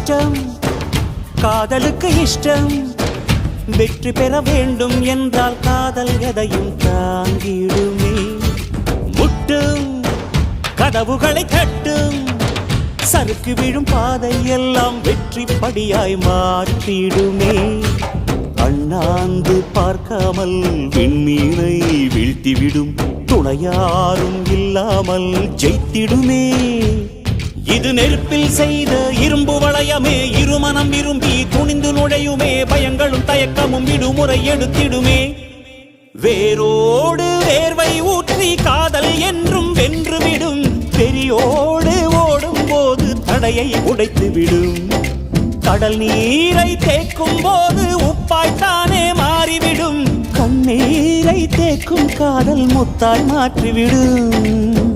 கஷ்டம் காதலுக்கு இஷ்டம் வெற்றி பெற வேண்டும் என்றால் காதல் எதையும் தாங்கிடுமே முட்டும் கதவுகளை தட்டும் சறுக்கு விழும் பாதை எல்லாம் வெற்றி படியாய் மாற்றிடுமே அண்ணாந்து பார்க்காமல் விண்மீனை வீழ்த்திவிடும் துணையாரும் இல்லாமல் ஜெயித்திடுமே இது நெருப்பில் செய்த இரும்பு வளையமே இருமனம் விரும்பி துணிந்து நுழையுமே பயங்களும் தயக்கமும் விடுமுறை எடுத்திடுமே வேரோடு வேர்வை ஊற்றி காதல் என்றும் வென்றுவிடும் பெரியோடு ஓடும் போது தடையை உடைத்து விடும் கடல் நீரை தேக்கும் போது உப்பாய்த்தானே மாறிவிடும் கண்ணீரை தேக்கும் காதல் முத்தாய் மாற்றிவிடும்